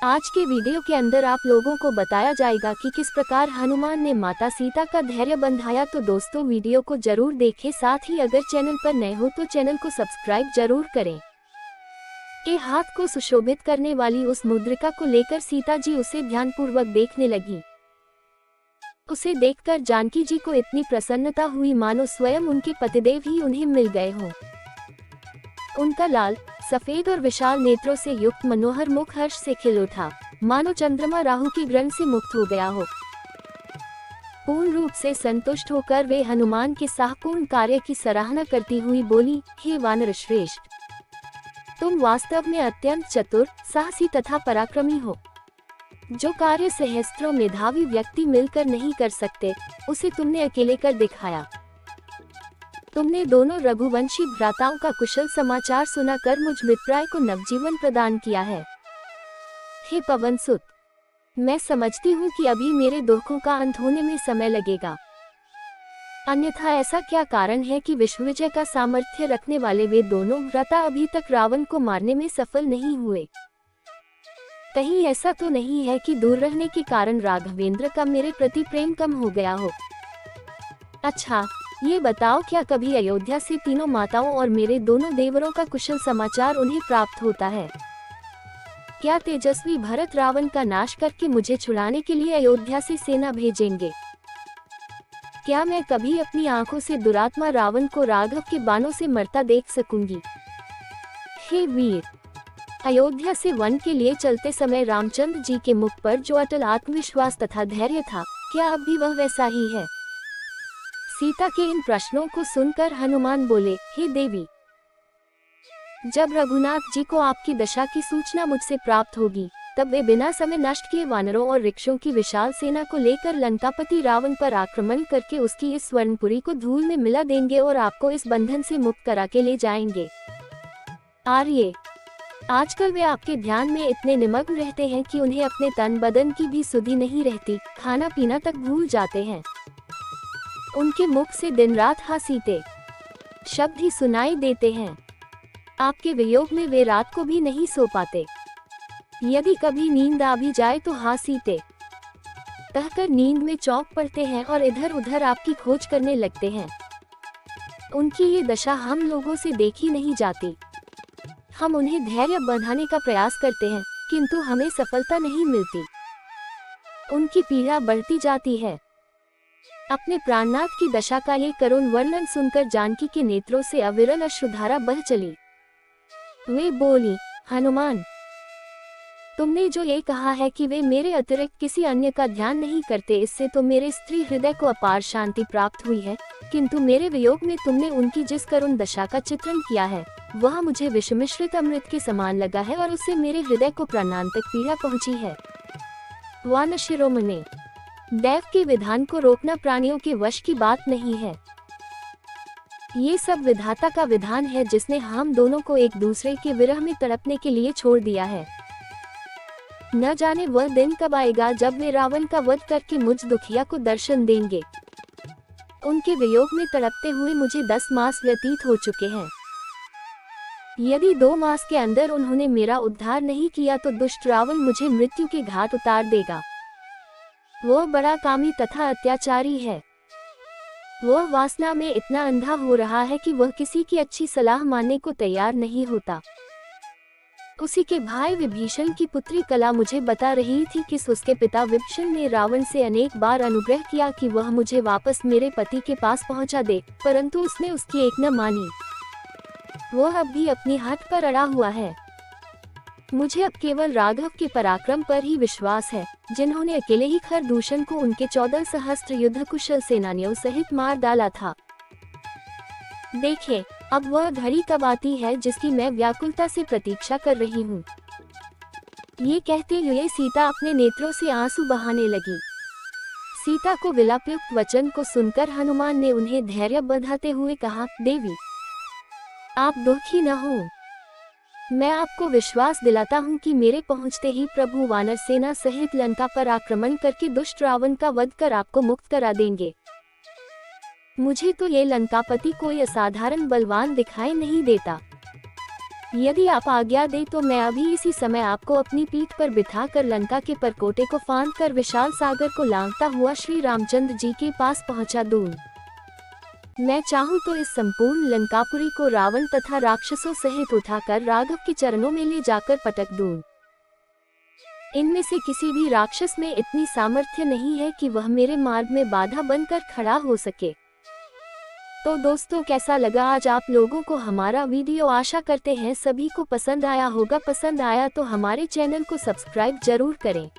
आज के वीडियो के अंदर आप लोगों को बताया जाएगा कि किस प्रकार हनुमान ने माता सीता का धैर्य बंधाया। तो दोस्तों वीडियो को जरूर देखें, साथ ही अगर चैनल पर नए हो तो चैनल को सब्सक्राइब जरूर करें। के हाथ को सुशोभित करने वाली उस मुद्रिका को लेकर सीता जी उसे ध्यानपूर्वक देखने लगी। उसे देखकर जानकी जी को इतनी प्रसन्नता हुई मानो स्वयं उनके पतिदेव ही उन्हें मिल गए हों। उनका लाल, सफेद और विशाल नेत्रों से युक्त मनोहर मुख हर्ष से खिल उठा, मानो चंद्रमा राहु की ग्रहण से मुक्त हो गया हो। पूर्ण रूप से संतुष्ट होकर वे हनुमान के साहपूर्ण कार्य की सराहना करती हुई बोली, हे वानर श्रेष्ठ, तुम वास्तव में अत्यंत चतुर, साहसी तथा पराक्रमी हो। जो कार्य सहस्त्रों मेधावी व्यक्ति मिलकर नहीं कर सकते, उसे तुमने अकेले कर दिखाया। तुमने दोनों रघुवंशी भ्राताओं का कुशल समाचार सुनाकर मुझ मित्राय को नवजीवन प्रदान किया है। हे पवनसुत, मैं समझती हूँ कि अभी मेरे दुखों का अंत होने में समय लगेगा, अन्यथा ऐसा क्या कारण है कि विश्वविजय का सामर्थ्य रखने वाले वे दोनों भ्राता अभी तक रावण को मारने में सफल नहीं हुए। कहीं ऐसा तो नहीं है कि दूर रहने के कारण राघवेंद्र का मेरे प्रति प्रेम कम हो गया हो। अच्छा, ये बताओ, क्या कभी अयोध्या से तीनों माताओं और मेरे दोनों देवरों का कुशल समाचार उन्हें प्राप्त होता है? क्या तेजस्वी भरत रावण का नाश करके मुझे छुड़ाने के लिए अयोध्या से सेना भेजेंगे? क्या मैं कभी अपनी आंखों से दुरात्मा रावण को राघव के बाणों से मरता देख सकूंगी? हे वीर, अयोध्या से वन के लिए चलते समय रामचंद्र जी के मुख पर जो अटल आत्मविश्वास तथा धैर्य था, क्या अब भी वह वैसा ही है? सीता के इन प्रश्नों को सुनकर हनुमान बोले, हे देवी, जब रघुनाथ जी को आपकी दशा की सूचना मुझसे प्राप्त होगी, तब वे बिना समय नष्ट किए वानरों और वृक्षों की विशाल सेना को लेकर लंकापति रावण पर आक्रमण करके उसकी इस स्वर्णपुरी को धूल में मिला देंगे और आपको इस बंधन से मुक्त करा के ले जाएंगे। आर्य, आजकल वे आपके ध्यान में इतने निमग्न रहते हैं कि उन्हें अपने तन बदन की भी सुधि नहीं रहती, खाना पीना तक भूल जाते हैं। उनके मुख से दिन रात हा सीते शब्द ही सुनाई देते हैं। आपके वियोग में वे रात को भी नहीं सो पाते। यदि कभी नींद आ भी जाए तो हा सीते कहकर नींद में चौंक पड़ते हैं और इधर उधर आपकी खोज करने लगते हैं। उनकी ये दशा हम लोगों से देखी नहीं जाती। हम उन्हें धैर्य बंधाने का प्रयास करते हैं, किंतु हमें सफलता नहीं मिलती। उनकी पीड़ा बढ़ती जाती है। अपने प्राणनाथ की दशा का ये करुण वर्णन सुनकर जानकी के नेत्रों से अविरल अश्रुधारा बह चली। वे बोली, हनुमान, तुमने जो ये कहा है कि वे मेरे अतिरिक्त किसी अन्य का ध्यान नहीं करते, इससे तो मेरे स्त्री हृदय को अपार शांति प्राप्त हुई है, किंतु मेरे वियोग में तुमने उनकी जिस करुण दशा का चित्रण किया है, वह मुझे विषमिश्रित अमृत के समान लगा है और उससे मेरे हृदय को प्राणांत तक पीड़ा पहुंची है। वानर शिरोमणे, दैव के विधान को रोकना प्राणियों के वश की बात नहीं है। ये सब विधाता का विधान है, जिसने हम दोनों को एक दूसरे के विरह में तड़पने के लिए छोड़ दिया है। न जाने वह दिन कब आएगा जब वे रावण का वध करके मुझ दुखिया को दर्शन देंगे। उनके वियोग में तड़पते हुए मुझे 10 मास व्यतीत हो चुके हैं। यदि 2 मास के अंदर उन्होंने मेरा उद्धार नहीं किया तो दुष्ट रावण मुझे मृत्यु के घाट उतार देगा। वह बड़ा कामी तथा अत्याचारी है। वह वासना में इतना अंधा हो रहा है कि वह किसी की अच्छी सलाह मानने को तैयार नहीं होता। उसी के भाई विभीषण की पुत्री कला मुझे बता रही थी कि उसके पिता विभीषण ने रावण से अनेक बार अनुग्रह किया कि वह मुझे वापस मेरे पति के पास पहुंचा दे, परंतु उसने उसकी एक न मानी। वह अब भी अपनी हट पर अड़ा हुआ है। मुझे अब केवल राघव के पराक्रम पर ही विश्वास है, जिन्होंने अकेले ही खरदूषण को उनके 14 सहस्त्र युद्ध कुशल सेनानियों सहित मार डाला था। देखें, अब वह घड़ी कब आती है जिसकी मैं व्याकुलता से प्रतीक्षा कर रही हूँ। ये कहते हुए सीता अपने नेत्रों से आंसू बहाने लगी। सीता को विलापयुक्त वचन को सुनकर हनुमान ने उन्हें धैर्य बंधाते हुए कहा, देवी, आप दुखी न हो। मैं आपको विश्वास दिलाता हूँ कि मेरे पहुँचते ही प्रभु वानर सेना सहित लंका पर आक्रमण करके दुष्ट रावण का वध कर आपको मुक्त करा देंगे। मुझे तो ये लंकापति कोई असाधारण बलवान दिखाई नहीं देता। यदि आप आज्ञा दे तो मैं अभी इसी समय आपको अपनी पीठ पर बिठाकर लंका के परकोटे को फांद कर विशाल सागर को लांघता हुआ श्री रामचंद्र जी के पास पहुंचा दूं। मैं चाहूं तो इस संपूर्ण लंकापुरी को रावण तथा राक्षसों सहित उठाकर राघव के चरणों में ले जाकर पटक दूं। इनमें से किसी भी राक्षस में इतनी सामर्थ्य नहीं है कि वह मेरे मार्ग में बाधा बनकर खड़ा हो सके। तो दोस्तों, कैसा लगा आज आप लोगों को हमारा वीडियो? आशा करते हैं सभी को पसंद आया होगा। पसंद आया तो हमारे चैनल को सब्सक्राइब जरूर करें।